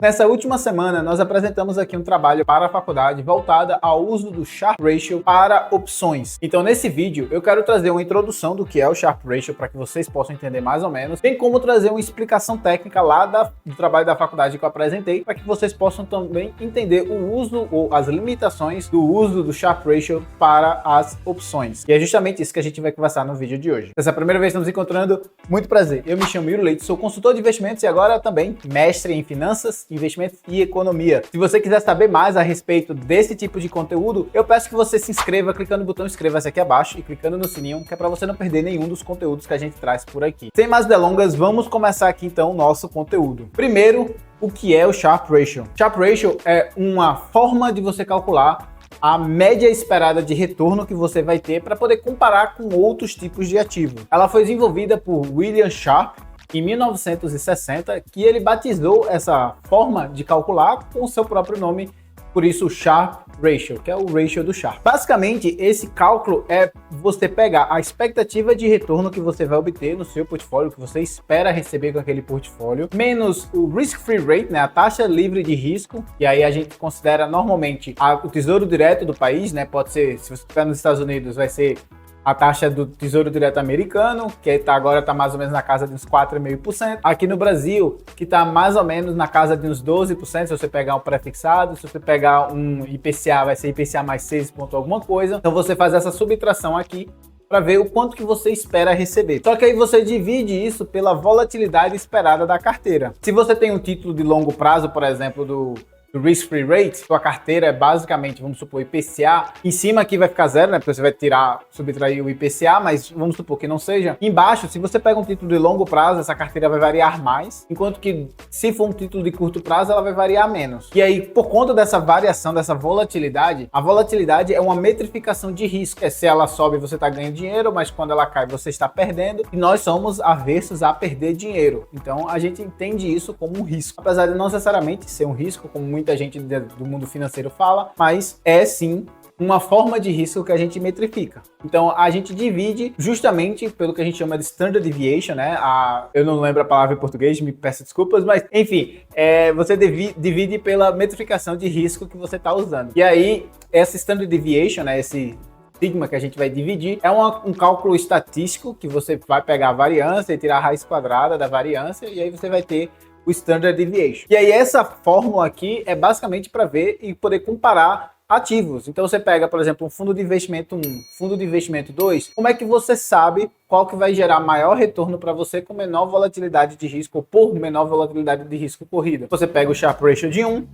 Nessa última semana, nós apresentamos aqui um trabalho para a faculdade voltada ao uso do Sharpe Ratio para opções. Então, nesse vídeo, eu quero trazer uma introdução do que é o Sharpe Ratio para que vocês possam entender mais ou menos, bem como trazer uma explicação técnica lá do trabalho da faculdade que eu apresentei, para que vocês possam também entender o uso ou as limitações do uso do Sharpe Ratio para as opções. E é justamente isso que a gente vai conversar no vídeo de hoje. Se essa é a primeira vez que estamos encontrando, muito prazer. Eu me chamo Yuri Leite, sou consultor de investimentos e agora também mestre em finanças, investimentos e economia. Se você quiser saber mais a respeito desse tipo de conteúdo, eu peço que você se inscreva clicando no botão inscreva-se aqui abaixo e clicando no sininho, que é para você não perder nenhum dos conteúdos que a gente traz por aqui. Sem mais delongas, vamos começar aqui então o nosso conteúdo. Primeiro, o que é o Sharpe Ratio? Sharpe Ratio é uma forma de você calcular a média esperada de retorno que você vai ter para poder comparar com outros tipos de ativo. Ela foi desenvolvida por William Sharpe em 1960, que ele batizou essa forma de calcular com o seu próprio nome, por isso o Sharpe Ratio, que é o ratio do Sharpe. Basicamente, esse cálculo é você pegar a expectativa de retorno que você vai obter no seu portfólio, que você espera receber com aquele portfólio, menos o risk-free rate, né, a taxa livre de risco, e aí a gente considera normalmente o tesouro direto do país, né, pode ser, se você estiver nos Estados Unidos, vai ser a taxa do Tesouro Direto americano, que agora está mais ou menos na casa de uns 4,5%. Aqui no Brasil, que está mais ou menos na casa de uns 12%, se você pegar um pré-fixado. Se você pegar um IPCA, vai ser IPCA mais 6 ponto alguma coisa. Então você faz essa subtração aqui para ver o quanto que você espera receber. Só que aí você divide isso pela volatilidade esperada da carteira. Se você tem um título de longo prazo, por exemplo, do risk-free rate, sua carteira é basicamente, vamos supor, IPCA, em cima aqui vai ficar zero, né, porque você vai subtrair o IPCA, mas vamos supor que não seja. Embaixo, se você pega um título de longo prazo, essa carteira vai variar mais, enquanto que se for um título de curto prazo, ela vai variar menos. E aí, por conta dessa variação, dessa volatilidade, a volatilidade é uma metrificação de risco. Se ela sobe, você está ganhando dinheiro, mas quando ela cai, você está perdendo, e nós somos aversos a perder dinheiro. Então, a gente entende isso como um risco. Apesar de não necessariamente ser um risco, como muita gente do mundo financeiro fala, mas é sim uma forma de risco que a gente metrifica. Então a gente divide justamente pelo que a gente chama de Standard Deviation, né? Eu não lembro a palavra em português, me peço desculpas, mas enfim, você divide pela metrificação de risco que você está usando. E aí, essa Standard Deviation, né? Esse sigma que a gente vai dividir, é um cálculo estatístico que você vai pegar a variância e tirar a raiz quadrada da variância, e aí você vai ter o Standard Deviation. E aí essa fórmula aqui é basicamente para ver e poder comparar ativos. Então você pega, por exemplo, um fundo de investimento 1, fundo de investimento 2, como é que você sabe qual que vai gerar maior retorno para você com menor volatilidade de risco ou por menor volatilidade de risco corrida? Você pega o Sharpe Ratio de um,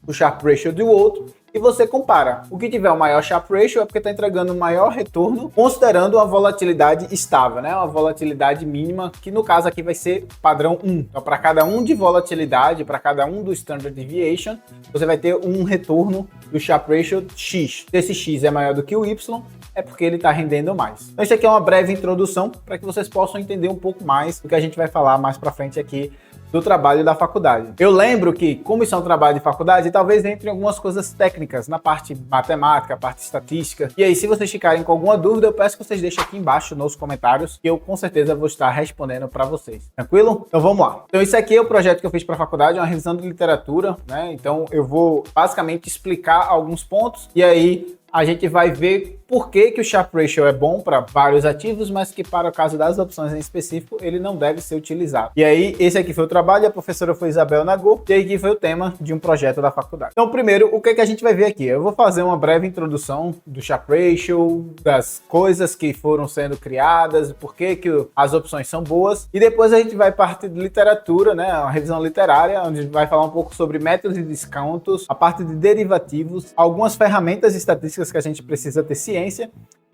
o Sharpe Ratio do outro, e você compara. O que tiver o maior Sharpe Ratio é porque está entregando o maior retorno, considerando uma volatilidade estável, né? Uma volatilidade mínima, que no caso aqui vai ser padrão 1. Então, para cada um de volatilidade, para cada um do Standard Deviation, você vai ter um retorno do Sharpe Ratio X. Se esse X é maior do que o Y, é porque ele está rendendo mais. Então, isso aqui é uma breve introdução para que vocês possam entender um pouco mais do que a gente vai falar mais para frente aqui do trabalho da faculdade. Eu lembro que, como isso é um trabalho de faculdade, talvez entre algumas coisas técnicas, na parte matemática, parte estatística. E aí, se vocês ficarem com alguma dúvida, eu peço que vocês deixem aqui embaixo nos comentários, que eu com certeza vou estar respondendo para vocês. Tranquilo? Então vamos lá. Então esse aqui é o projeto que eu fiz para a faculdade, uma revisão de literatura, né? Então eu vou basicamente explicar alguns pontos, e aí a gente vai ver por que o Sharpe Ratio é bom para vários ativos, mas que para o caso das opções em específico, ele não deve ser utilizado. E aí, esse aqui foi o trabalho, a professora foi Isabel Nagô, e aqui foi o tema de um projeto da faculdade. Então, primeiro, o que a gente vai ver aqui? Eu vou fazer uma breve introdução do Sharpe Ratio, das coisas que foram sendo criadas, por que as opções são boas, e depois a gente vai partir de literatura, né, uma revisão literária, onde a gente vai falar um pouco sobre métodos de descontos, a parte de derivativos, algumas ferramentas estatísticas que a gente precisa ter ciência,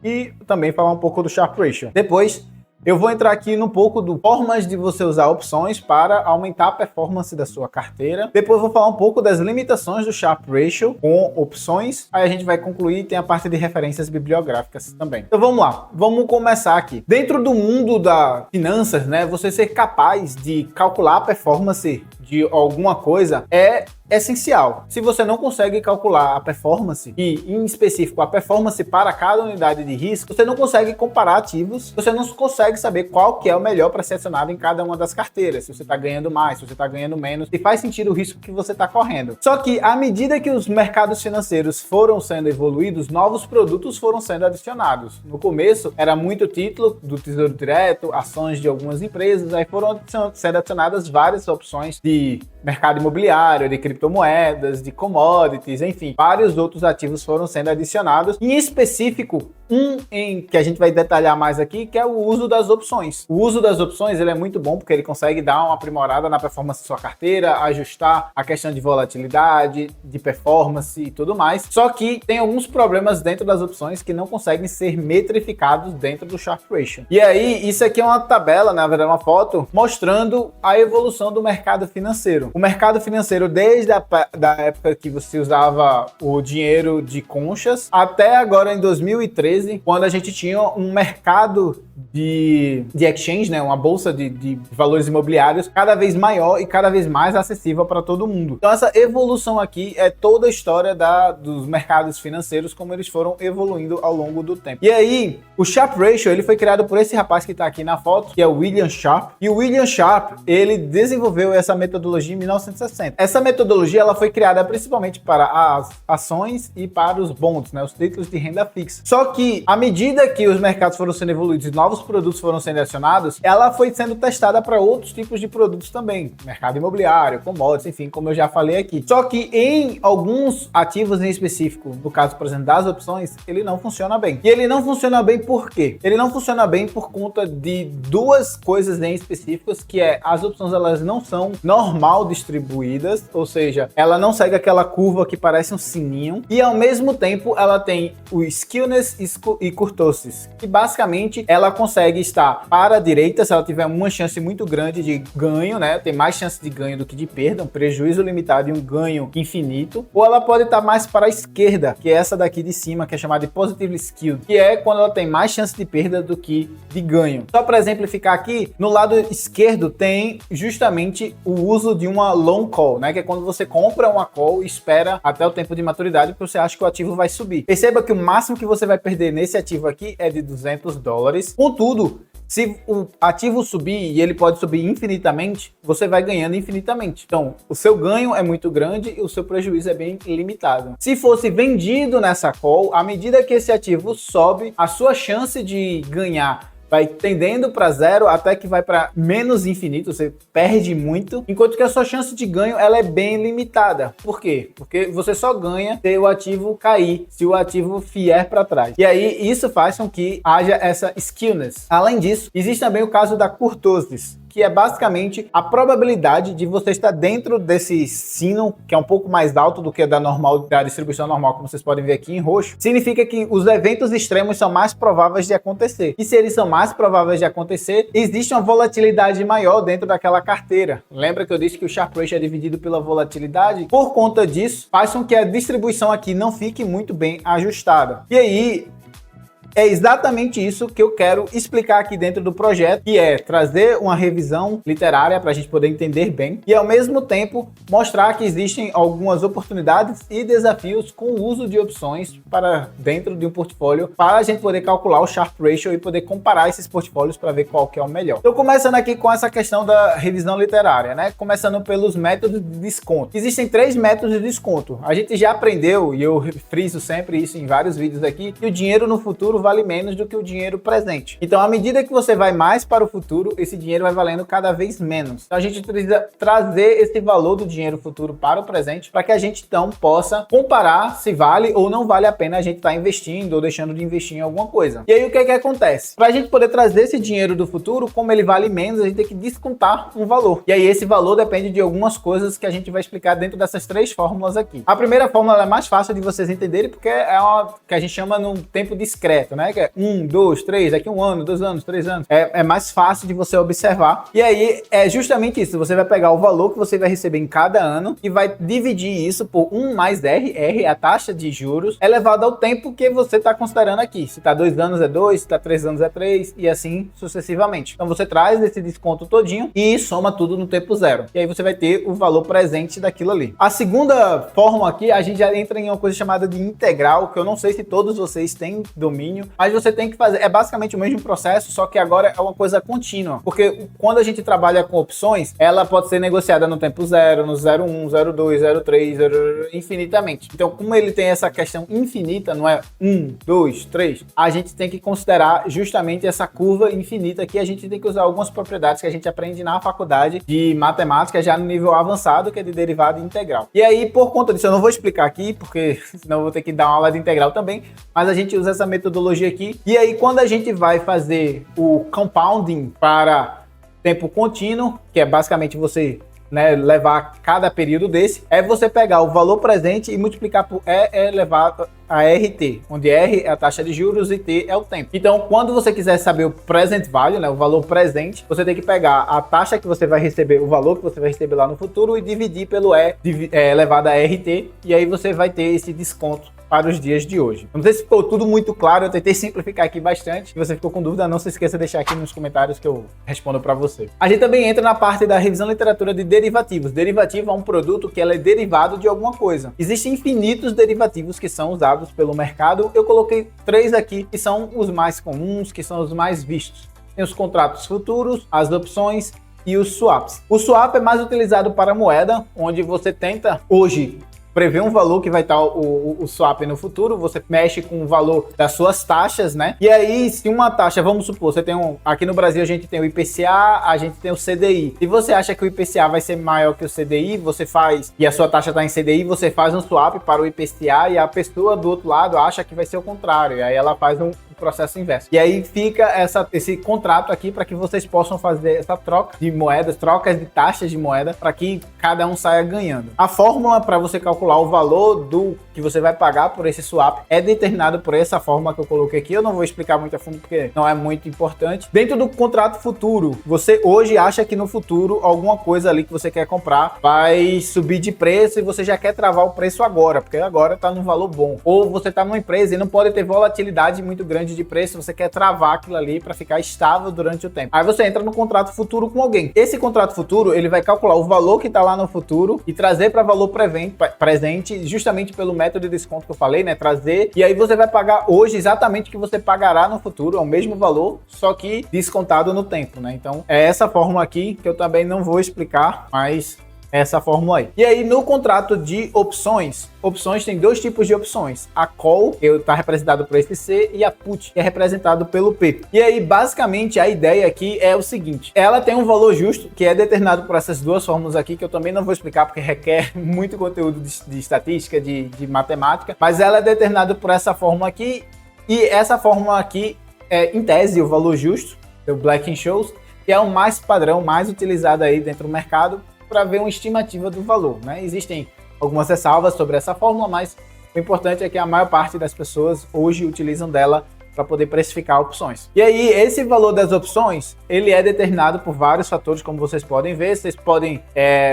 e também falar um pouco do Sharpe Ratio. Depois, eu vou entrar aqui num pouco de formas de você usar opções para aumentar a performance da sua carteira. Depois eu vou falar um pouco das limitações do Sharpe Ratio com opções. Aí a gente vai concluir e tem a parte de referências bibliográficas também. Então vamos lá, vamos começar aqui. Dentro do mundo das finanças, né, você ser capaz de calcular a performance de alguma coisa é essencial. Se você não consegue calcular a performance, e em específico a performance para cada unidade de risco, você não consegue comparar ativos, você não consegue saber qual que é o melhor para ser acionado em cada uma das carteiras, se você está ganhando mais, se você está ganhando menos, se faz sentido o risco que você está correndo. Só que à medida que os mercados financeiros foram sendo evoluídos, novos produtos foram sendo adicionados. No começo era muito título do Tesouro Direto, ações de algumas empresas, aí foram sendo adicionadas várias opções de mercado imobiliário, de criptomoedas, de commodities, enfim, vários outros ativos foram sendo adicionados. Em específico, que a gente vai detalhar mais aqui, que é o uso das opções. O uso das opções ele é muito bom porque ele consegue dar uma aprimorada na performance da sua carteira, ajustar a questão de volatilidade, de performance e tudo mais. Só que tem alguns problemas dentro das opções que não conseguem ser metrificados dentro do Sharpe Ratio. E aí, isso aqui é uma tabela, na verdade uma foto, mostrando a evolução do mercado financeiro. O mercado financeiro, desde da época que você usava o dinheiro de conchas, até agora em 2013, quando a gente tinha um mercado de exchange, né, uma bolsa de valores imobiliários cada vez maior e cada vez mais acessível para todo mundo. Então essa evolução aqui é toda a história dos mercados financeiros, como eles foram evoluindo ao longo do tempo. E aí, o Sharpe Ratio, ele foi criado por esse rapaz que está aqui na foto, que é o William Sharpe. E o William Sharpe, ele desenvolveu essa metodologia em 1960. Essa metodologia, ela foi criada principalmente para as ações e para os bonds, né, os títulos de renda fixa. Só que, à medida que os mercados foram sendo evoluídos e novos produtos foram sendo adicionados, ela foi sendo testada para outros tipos de produtos também, mercado imobiliário, commodities, enfim, como eu já falei aqui. Só que em alguns ativos em específico, no caso, por exemplo, das opções, ele não funciona bem. E ele não funciona bem por quê? Ele não funciona bem por conta de duas coisas em específicas, que é as opções elas não são normal distribuídas, ou seja, ela não segue aquela curva que parece um sininho, e ao mesmo tempo ela tem o skewness e kurtosis, que basicamente ela consegue estar para a direita se ela tiver uma chance muito grande de ganho, né? Tem mais chance de ganho do que de perda, um prejuízo limitado e um ganho infinito. Ou ela pode estar mais para a esquerda, que é essa daqui de cima, que é chamada de positively skewed, que é quando ela tem mais chance de perda do que de ganho. Só para exemplificar aqui, no lado esquerdo tem justamente o uso de uma long call, né? Que é quando você compra uma call e espera até o tempo de maturidade porque você acha que o ativo vai subir. Perceba que o máximo que você vai perder nesse ativo aqui é de $200. Contudo, se o ativo subir, e ele pode subir infinitamente, você vai ganhando infinitamente. Então, o seu ganho é muito grande e o seu prejuízo é bem limitado. Se fosse vendido nessa call, à medida que esse ativo sobe, a sua chance de ganhar vai tendendo para zero até que vai para menos infinito, você perde muito, enquanto que a sua chance de ganho ela é bem limitada. Por quê? Porque você só ganha se o ativo cair, se o ativo vier para trás. E aí isso faz com que haja essa skewness. Além disso, existe também o caso da kurtosis, que é basicamente a probabilidade de você estar dentro desse sino, que é um pouco mais alto do que a da distribuição normal, como vocês podem ver aqui em roxo, significa que os eventos extremos são mais prováveis de acontecer. E se eles são mais prováveis de acontecer, existe uma volatilidade maior dentro daquela carteira. Lembra que eu disse que o Sharpe Ratio é dividido pela volatilidade? Por conta disso, faz com que a distribuição aqui não fique muito bem ajustada. E aí, é exatamente isso que eu quero explicar aqui dentro do projeto, que é trazer uma revisão literária para a gente poder entender bem e, ao mesmo tempo, mostrar que existem algumas oportunidades e desafios com o uso de opções para dentro de um portfólio, para a gente poder calcular o Sharpe Ratio e poder comparar esses portfólios para ver qual que é o melhor. Então, começando aqui com essa questão da revisão literária, né? Começando pelos métodos de desconto. Existem 3 métodos de desconto. A gente já aprendeu, e eu friso sempre isso em vários vídeos aqui, que o dinheiro no futuro vale menos do que o dinheiro presente. Então, à medida que você vai mais para o futuro, esse dinheiro vai valendo cada vez menos. Então, a gente precisa trazer esse valor do dinheiro futuro para o presente, para que a gente, então, possa comparar se vale ou não vale a pena a gente estar investindo ou deixando de investir em alguma coisa. E aí, o que é que acontece? Para a gente poder trazer esse dinheiro do futuro, como ele vale menos, a gente tem que descontar um valor. E aí, esse valor depende de algumas coisas que a gente vai explicar dentro dessas 3 fórmulas aqui. A primeira fórmula é mais fácil de vocês entenderem, porque é uma que a gente chama num tempo discreto. gráfico, né? Que é 1, 2, 3, daqui 1 ano, 2 anos, 3 anos. É mais fácil de você observar. E aí é justamente isso. Você vai pegar o valor que você vai receber em cada ano e vai dividir isso por 1 mais R. R é a taxa de juros elevada ao tempo que você está considerando aqui. Se está 2 anos é 2, se está 3 anos é 3 e assim sucessivamente. Então você traz esse desconto todinho e soma tudo no tempo zero. E aí você vai ter o valor presente daquilo ali. A segunda forma aqui, a gente já entra em uma coisa chamada de integral, que eu não sei se todos vocês têm domínio, mas você tem que fazer, é basicamente o mesmo processo, só que agora é uma coisa contínua, porque quando a gente trabalha com opções, ela pode ser negociada no tempo zero, no 01, 02, 03, infinitamente. Então, como ele tem essa questão infinita, não é 1, 2, 3, a gente tem que considerar justamente essa curva infinita que a gente tem que usar algumas propriedades que a gente aprende na faculdade de matemática, já no nível avançado, que é de derivada integral. E aí, por conta disso, eu não vou explicar aqui, porque senão eu vou ter que dar uma aula de integral também, mas a gente usa essa metodologia aqui. E aí, quando a gente vai fazer o compounding para tempo contínuo, que é basicamente você, né, levar cada período desse, é você pegar o valor presente e multiplicar por E elevado a RT, onde R é a taxa de juros e T é o tempo. Então, quando você quiser saber o present value, né, o valor presente, você tem que pegar a taxa que você vai receber, o valor que você vai receber lá no futuro e dividir pelo E elevado a RT, e aí você vai ter esse desconto para os dias de hoje. Não sei se ficou tudo muito claro, eu tentei simplificar aqui bastante. Se você ficou com dúvida, não se esqueça de deixar aqui nos comentários que eu respondo para você. A gente também entra na parte da revisão literatura de derivativos. Derivativo é um produto que ela é derivado de alguma coisa. Existem infinitos derivativos que são usados pelo mercado. Eu coloquei 3 aqui, que são os mais comuns, que são os mais vistos. Tem os contratos futuros, as opções e os swaps. O swap é mais utilizado para moeda, onde você tenta hoje prever um valor que vai estar o swap no futuro, você mexe com o valor das suas taxas, né? E aí, se uma taxa, vamos supor, você tem aqui no Brasil a gente tem o IPCA, a gente tem o CDI. Se você acha que o IPCA vai ser maior que o CDI, você faz, e a sua taxa está em CDI, você faz um swap para o IPCA e a pessoa do outro lado acha que vai ser o contrário, e aí ela faz um processo inverso. E aí fica esse contrato aqui para que vocês possam fazer essa troca de moedas, trocas de taxas de moeda, para que cada um saia ganhando. A fórmula para você calcular o valor do que você vai pagar por esse swap é determinado por essa fórmula que eu coloquei aqui. Eu não vou explicar muito a fundo porque não é muito importante. Dentro do contrato futuro, você hoje acha que no futuro alguma coisa ali que você quer comprar vai subir de preço e você já quer travar o preço agora, porque agora está num valor bom. Ou você está numa empresa e não pode ter volatilidade muito grande de preço, você quer travar aquilo ali para ficar estável durante o tempo. Aí você entra no contrato futuro com alguém. Esse contrato futuro, ele vai calcular o valor que está lá no futuro e trazer para valor presente, justamente pelo método de desconto que eu falei, né? Trazer, e aí você vai pagar hoje exatamente o que você pagará no futuro, é o mesmo valor, só que descontado no tempo, né? Então, é essa fórmula aqui que eu também não vou explicar, mas essa fórmula aí. E aí, no contrato de opções tem 2 tipos de opções. A call, que está representado por esse C, e a put, que é representado pelo P. E aí, basicamente, a ideia aqui é o seguinte. Ela tem um valor justo, que é determinado por essas 2 fórmulas aqui, que eu também não vou explicar, porque requer muito conteúdo de estatística, de matemática, mas ela é determinada por essa fórmula aqui, e essa fórmula aqui é, em tese, o valor justo, o Black-Scholes, que é o mais padrão, mais utilizado aí dentro do mercado, para ver uma estimativa do valor, né? Existem algumas ressalvas sobre essa fórmula, mas o importante é que a maior parte das pessoas hoje utilizam dela para poder precificar opções. E aí, esse valor das opções, ele é determinado por vários fatores, como vocês podem ver. Vocês podem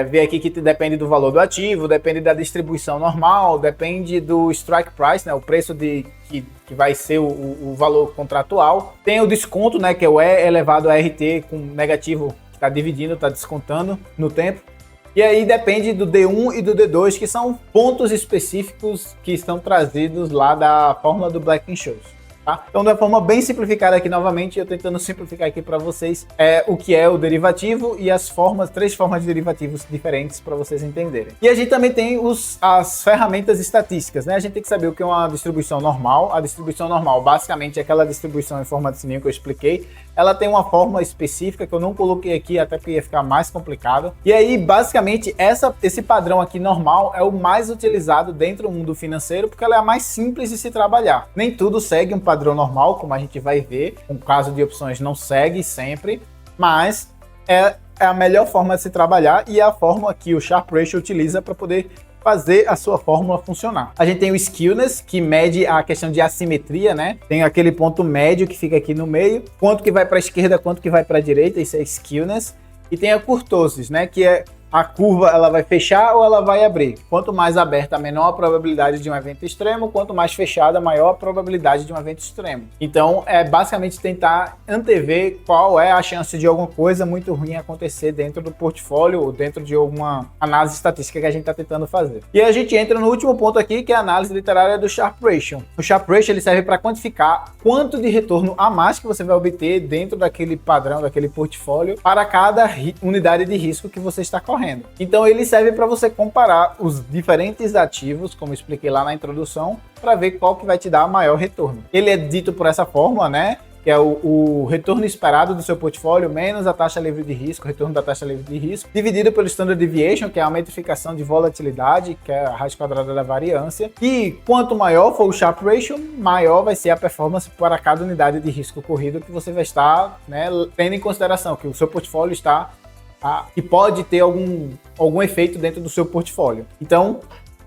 ver aqui que depende do valor do ativo, depende da distribuição normal, depende do strike price, né? O preço que vai ser o valor contratual. Tem o desconto, né? Que é o E elevado a RT com negativo, está dividindo, está descontando no tempo. E aí depende do D1 e do D2, que são pontos específicos que estão trazidos lá da fórmula do Black-Scholes. Tá? Então, de uma forma bem simplificada aqui novamente, eu tentando simplificar aqui para vocês o que é o derivativo e as 3 formas de derivativos diferentes para vocês entenderem. E a gente também tem as ferramentas estatísticas, né? A gente tem que saber o que é uma distribuição normal. A distribuição normal, basicamente, é aquela distribuição em forma de sininho que eu expliquei. Ela tem uma fórmula específica que eu não coloquei aqui, até porque ia ficar mais complicado. E aí, basicamente, esse padrão aqui normal é o mais utilizado dentro do mundo financeiro, porque ela é a mais simples de se trabalhar. Nem tudo segue um padrão normal, como a gente vai ver. No caso de opções, não segue sempre, mas é é a melhor forma de se trabalhar e é a forma que o Sharpe Ratio utiliza para poder fazer a sua fórmula funcionar. A gente tem o Skewness, que mede a questão de assimetria, né? Tem aquele ponto médio que fica aqui no meio, quanto que vai para a esquerda, quanto que vai para a direita, isso é Skewness. E tem a Kurtosis, né? Que é a curva, ela vai fechar ou ela vai abrir. Quanto mais aberta, menor a probabilidade de um evento extremo, quanto mais fechada, maior a probabilidade de um evento extremo. Então, é basicamente tentar antever qual é a chance de alguma coisa muito ruim acontecer dentro do portfólio ou dentro de alguma análise estatística que a gente está tentando fazer. E a gente entra no último ponto aqui, que é a análise literária do Sharpe Ratio. O Sharpe Ratio ele serve para quantificar quanto de retorno a mais que você vai obter dentro daquele padrão, daquele portfólio, para cada unidade de risco que você está correndo. Então ele serve para você comparar os diferentes ativos, como eu expliquei lá na introdução, para ver qual que vai te dar maior retorno. Ele é dito por essa fórmula, né? Que é o retorno esperado do seu portfólio menos a taxa livre de risco, retorno da taxa livre de risco, dividido pelo Standard Deviation, que é a metrificação de volatilidade, que é a raiz quadrada da variância. E quanto maior for o Sharpe Ratio, maior vai ser a performance para cada unidade de risco corrido que você vai estar, né, tendo em consideração que o seu portfólio está que pode ter algum efeito dentro do seu portfólio. Então,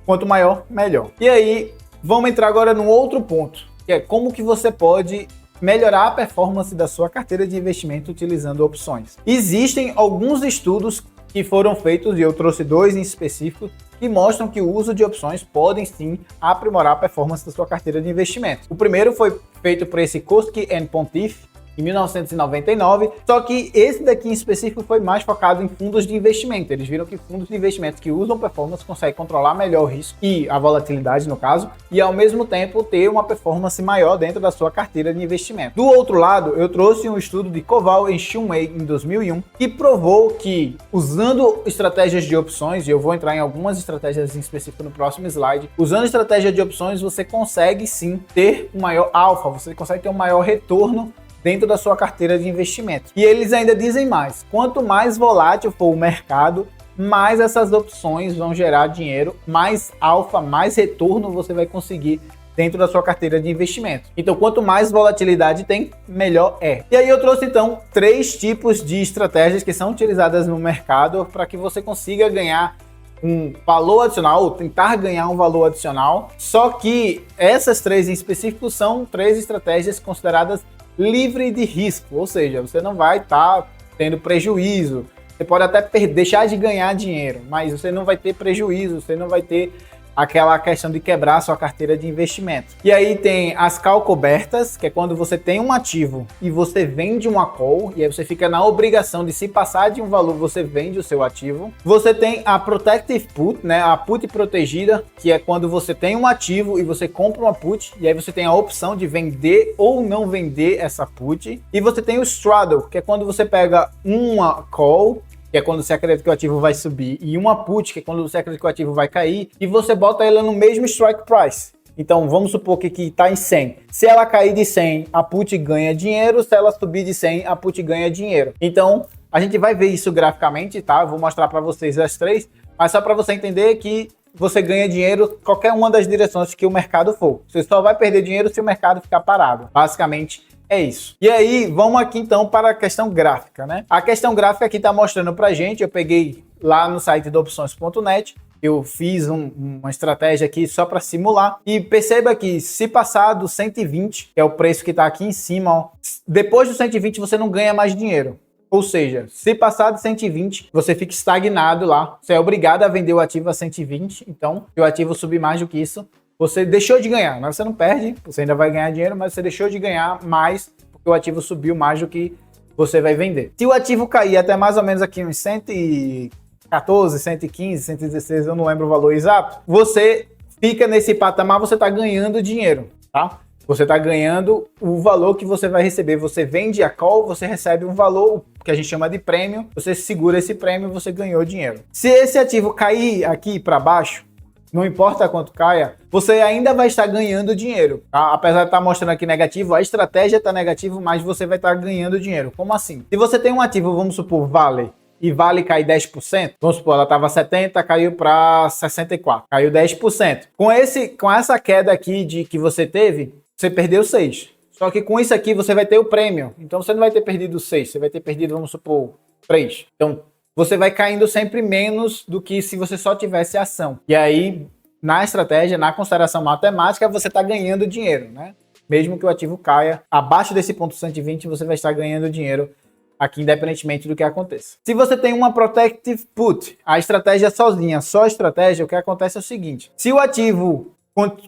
quanto maior, melhor. E aí, vamos entrar agora num outro ponto, que é como que você pode melhorar a performance da sua carteira de investimento utilizando opções. Existem alguns estudos que foram feitos, e eu trouxe 2 em específico, que mostram que o uso de opções podem sim aprimorar a performance da sua carteira de investimento. O primeiro foi feito por esse Koski e Pontiff, em 1999, só que esse daqui em específico foi mais focado em fundos de investimento. Eles viram que fundos de investimento que usam performance conseguem controlar melhor o risco e a volatilidade, no caso, e ao mesmo tempo ter uma performance maior dentro da sua carteira de investimento. Do outro lado, eu trouxe um estudo de Koval e Shumway em 2001, que provou que usando estratégias de opções, e eu vou entrar em algumas estratégias em específico no próximo slide, usando estratégia de opções você consegue sim ter um maior alfa, você consegue ter um maior retorno dentro da sua carteira de investimento. E eles ainda dizem mais, quanto mais volátil for o mercado, mais essas opções vão gerar dinheiro, mais alfa, mais retorno você vai conseguir dentro da sua carteira de investimento. Então, quanto mais volatilidade tem, melhor é. E aí eu trouxe então 3 tipos de estratégias que são utilizadas no mercado para que você consiga ganhar um valor adicional, ou tentar ganhar um valor adicional. Só que essas 3 em específico são 3 estratégias consideradas livre de risco, ou seja, você não vai estar tendo prejuízo, você pode até deixar de ganhar dinheiro, mas você não vai ter prejuízo, você não vai ter aquela questão de quebrar a sua carteira de investimento. E aí tem as call cobertas, que é quando você tem um ativo e você vende uma call, e aí você fica na obrigação de, se passar de um valor, você vende o seu ativo. Você tem a protective put, né, a put protegida, que é quando você tem um ativo e você compra uma put, e aí você tem a opção de vender ou não vender essa put. E você tem o straddle, que é quando você pega uma call, que é quando você acredita que o ativo vai subir, e uma put, que é quando você acredita que o ativo vai cair, e você bota ela no mesmo strike price. Então, vamos supor que está em 100. Se ela cair de 100, a put ganha dinheiro. Se ela subir de 100, a put ganha dinheiro. Então, a gente vai ver isso graficamente, tá? Eu vou mostrar para vocês as 3, mas só para você entender que você ganha dinheiro qualquer uma das direções que o mercado for. Você só vai perder dinheiro se o mercado ficar parado. Basicamente, é isso. E aí, vamos aqui então para a questão gráfica, né? A questão gráfica aqui está mostrando para gente, eu peguei lá no site do opções.net, eu fiz uma estratégia aqui só para simular, e perceba que se passar do 120, que é o preço que está aqui em cima, ó, depois do 120 você não ganha mais dinheiro. Ou seja, se passar de 120, você fica estagnado lá, você é obrigado a vender o ativo a 120, então se o ativo subir mais do que isso, você deixou de ganhar, mas você não perde, você ainda vai ganhar dinheiro, mas você deixou de ganhar mais porque o ativo subiu mais do que você vai vender. Se o ativo cair até mais ou menos aqui uns 114, 115, 116, eu não lembro o valor exato, você fica nesse patamar, você está ganhando dinheiro, tá? Você está ganhando o valor que você vai receber. Você vende a call, você recebe um valor que a gente chama de prêmio, você segura esse prêmio, você ganhou dinheiro. Se esse ativo cair aqui para baixo, não importa quanto caia, você ainda vai estar ganhando dinheiro, tá? Apesar de estar mostrando aqui negativo, a estratégia está negativa, mas você vai estar ganhando dinheiro. Como assim? Se você tem um ativo, vamos supor, Vale, e Vale cai 10%, vamos supor, ela estava 70, caiu para 64, caiu 10%. Com essa queda aqui que você teve, você perdeu 6. Só que com isso aqui você vai ter o prêmio. Então você não vai ter perdido 6, você vai ter perdido, vamos supor, 3. Então você vai caindo sempre menos do que se você só tivesse ação. E aí, na estratégia, na consideração matemática, você está ganhando dinheiro, né? Mesmo que o ativo caia abaixo desse ponto 120, você vai estar ganhando dinheiro aqui, independentemente do que aconteça. Se você tem uma Protective Put, a estratégia sozinha, só a estratégia, o que acontece é o seguinte: se o ativo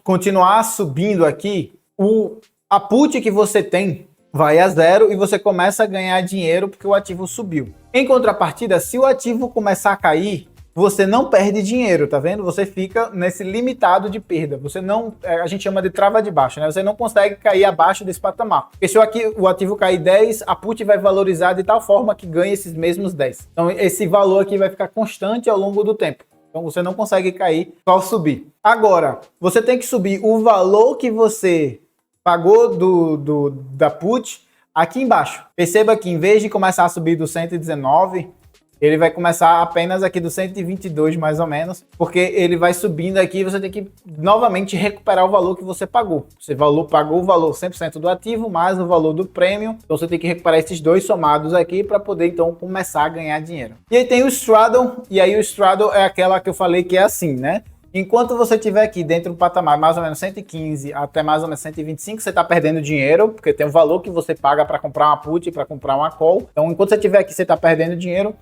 continuar subindo aqui, a put que você tem vai a zero e você começa a ganhar dinheiro porque o ativo subiu. Em contrapartida, se o ativo começar a cair, você não perde dinheiro, tá vendo? Você fica nesse limitado de perda. Você não, a gente chama de trava de baixo, né? Você não consegue cair abaixo desse patamar. Porque se o ativo cair 10, a put vai valorizar de tal forma que ganha esses mesmos 10. Então esse valor aqui vai ficar constante ao longo do tempo. Então você não consegue cair só subir. Agora, você tem que subir o valor que você pagou da put aqui embaixo. Perceba que em vez de começar a subir do 119, ele vai começar apenas aqui do 122, mais ou menos, porque ele vai subindo aqui e você tem que novamente recuperar o valor que você pagou. Você pagou o valor 100% do ativo, mais o valor do prêmio, então você tem que recuperar esses dois somados aqui para poder, então, começar a ganhar dinheiro. E aí tem o straddle, e aí o straddle é aquela que eu falei que é assim, né? Enquanto você estiver aqui dentro do patamar mais ou menos 115 até mais ou menos 125, você está perdendo dinheiro, porque tem o valor que você paga para comprar uma put e para comprar uma call. Então, enquanto você estiver aqui, você está perdendo dinheiro.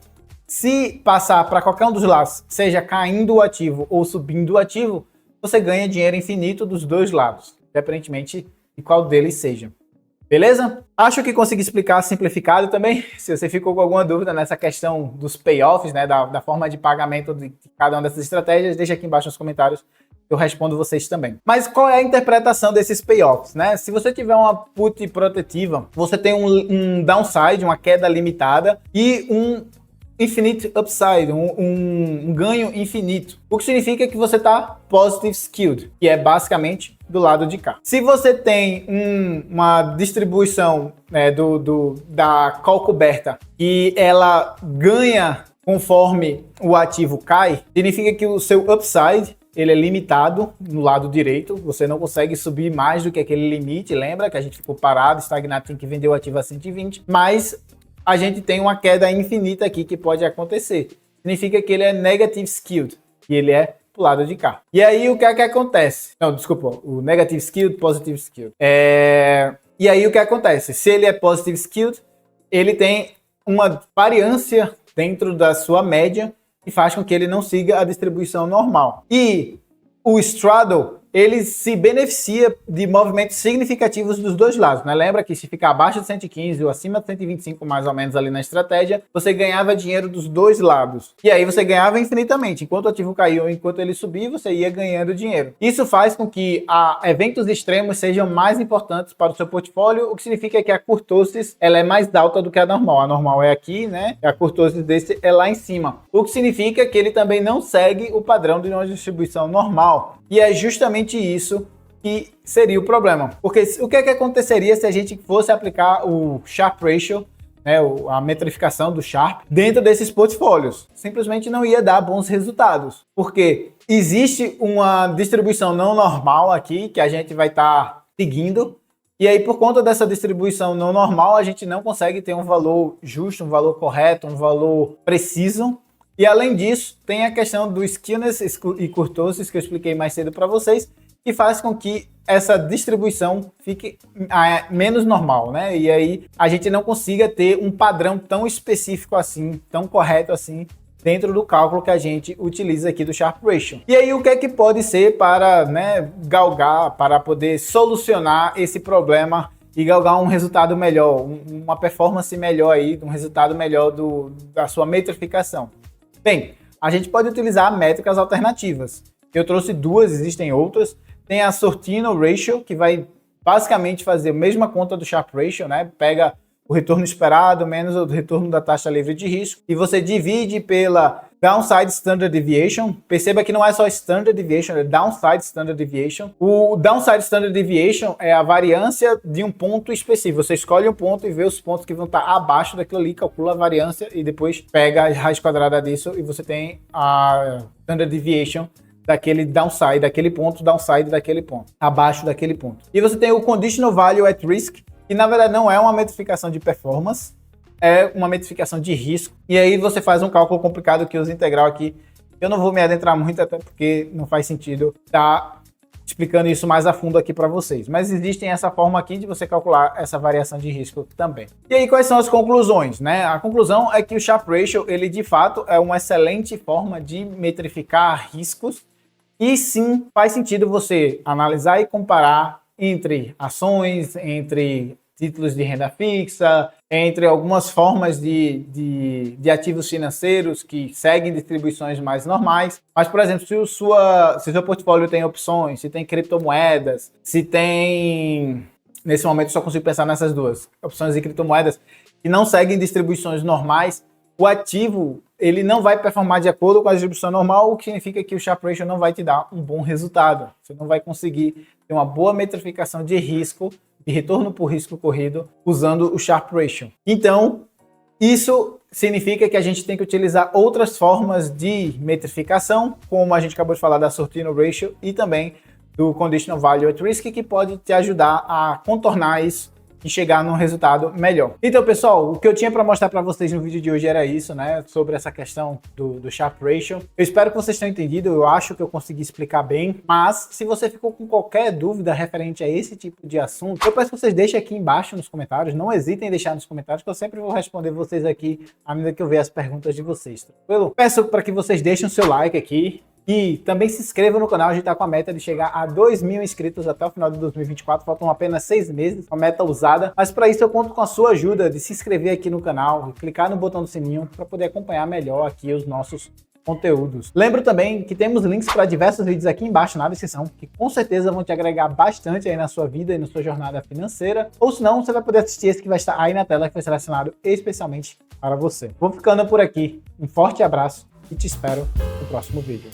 Se passar para qualquer um dos lados, seja caindo o ativo ou subindo o ativo, você ganha dinheiro infinito dos dois lados, independentemente de qual deles seja. Beleza? Acho que consegui explicar simplificado também. Se você ficou com alguma dúvida nessa questão dos payoffs, né, da forma de pagamento de cada uma dessas estratégias, deixa aqui embaixo nos comentários, eu respondo vocês também. Mas qual é a interpretação desses payoffs, né? Se você tiver uma put protetiva, você tem um downside, uma queda limitada e um infinite upside, um ganho infinito. O que significa que você está positive skewed, que é basicamente do lado de cá. Se você tem uma distribuição, né, da call coberta e ela ganha conforme o ativo cai, significa que o seu upside ele é limitado no lado direito, você não consegue subir mais do que aquele limite. Lembra que a gente ficou parado, estagnado, tem que vender o ativo a 120, mas a gente tem uma queda infinita aqui que pode acontecer. Significa que ele é negative skewed, e ele é pro lado de cá. E aí o que é que acontece? Não, desculpa, o negative skewed, positive skewed. E aí o que acontece? Se ele é positive skewed, ele tem uma variância dentro da sua média que faz com que ele não siga a distribuição normal. E o straddle, ele se beneficia de movimentos significativos dos dois lados, né? Lembra que se ficar abaixo de 115 ou acima de 125, mais ou menos ali na estratégia, você ganhava dinheiro dos dois lados. E aí você ganhava infinitamente. Enquanto o ativo caiu ou enquanto ele subia, você ia ganhando dinheiro. Isso faz com que eventos extremos sejam mais importantes para o seu portfólio, o que significa que a kurtosis ela é mais alta do que a normal. A normal é aqui, né? A kurtosis desse é lá em cima. O que significa que ele também não segue o padrão de uma distribuição normal. E é justamente isso que seria o problema. Porque o que é que aconteceria se a gente fosse aplicar o Sharpe Ratio, né, a metrificação do Sharpe, dentro desses portfólios? Simplesmente não ia dar bons resultados. Porque existe uma distribuição não normal aqui que a gente vai estar seguindo. E aí, por conta dessa distribuição não normal, a gente não consegue ter um valor justo, um valor correto, um valor preciso. E além disso, tem a questão do skewness e kurtosis que eu expliquei mais cedo para vocês, que faz com que essa distribuição fique menos normal, né? E aí a gente não consiga ter um padrão tão específico assim, tão correto assim, dentro do cálculo que a gente utiliza aqui do Sharpe Ratio. E aí o que é que pode ser para, né, galgar, para poder solucionar esse problema e galgar um resultado melhor, uma performance melhor aí, um resultado melhor da sua metrificação? Bem, a gente pode utilizar métricas alternativas. Eu trouxe duas, existem outras. Tem a Sortino Ratio, que vai basicamente fazer a mesma conta do Sharpe Ratio, né? Pega o retorno esperado menos o retorno da taxa livre de risco e você divide pela Downside Standard Deviation. Perceba que não é só Standard Deviation, é Downside Standard Deviation. O Downside Standard Deviation é a variância de um ponto específico. Você escolhe um ponto e vê os pontos que vão estar abaixo daquilo ali, calcula a variância e depois pega a raiz quadrada disso e você tem a Standard Deviation daquele downside, daquele ponto, downside daquele ponto, abaixo daquele ponto. E você tem o Conditional Value at Risk, que na verdade não é uma metrificação de performance, é uma metrificação de risco. E aí você faz um cálculo complicado que usa integral aqui. Eu não vou me adentrar muito, até porque não faz sentido estar explicando isso mais a fundo aqui para vocês. Mas existe essa forma aqui de você calcular essa variação de risco também. E aí, quais são as conclusões, né? A conclusão é que o Sharpe Ratio, ele de fato é uma excelente forma de metrificar riscos. E sim, faz sentido você analisar e comparar entre ações, entre títulos de renda fixa, entre algumas formas de ativos financeiros que seguem distribuições mais normais. Mas, por exemplo, se o seu portfólio tem opções, se tem criptomoedas, se tem... Nesse momento eu só consigo pensar nessas duas, opções e criptomoedas, que não seguem distribuições normais, o ativo ele não vai performar de acordo com a distribuição normal, o que significa que o Sharpe Ratio não vai te dar um bom resultado. Você não vai conseguir ter uma boa metrificação de risco, de retorno por risco corrido, usando o Sharpe Ratio. Então, isso significa que a gente tem que utilizar outras formas de metrificação, como a gente acabou de falar da Sortino Ratio e também do Conditional Value at Risk, que pode te ajudar a contornar isso e chegar num resultado melhor. Então, pessoal, o que eu tinha para mostrar para vocês no vídeo de hoje era isso, né? Sobre essa questão do Sharpe Ratio. Eu espero que vocês tenham entendido, eu acho que eu consegui explicar bem, mas se você ficou com qualquer dúvida referente a esse tipo de assunto, eu peço que vocês deixem aqui embaixo nos comentários, não hesitem em deixar nos comentários, que eu sempre vou responder vocês aqui à medida que eu ver as perguntas de vocês, tranquilo? Peço para que vocês deixem o seu like aqui, e também se inscreva no canal, a gente está com a meta de chegar a 2.000 inscritos até o final de 2024, faltam apenas 6 meses, uma meta ousada, mas para isso eu conto com a sua ajuda de se inscrever aqui no canal, clicar no botão do sininho para poder acompanhar melhor aqui os nossos conteúdos. Lembro também que temos links para diversos vídeos aqui embaixo na descrição, que com certeza vão te agregar bastante aí na sua vida e na sua jornada financeira, ou se não, você vai poder assistir esse que vai estar aí na tela, que foi selecionado especialmente para você. Vou ficando por aqui, um forte abraço e te espero no próximo vídeo.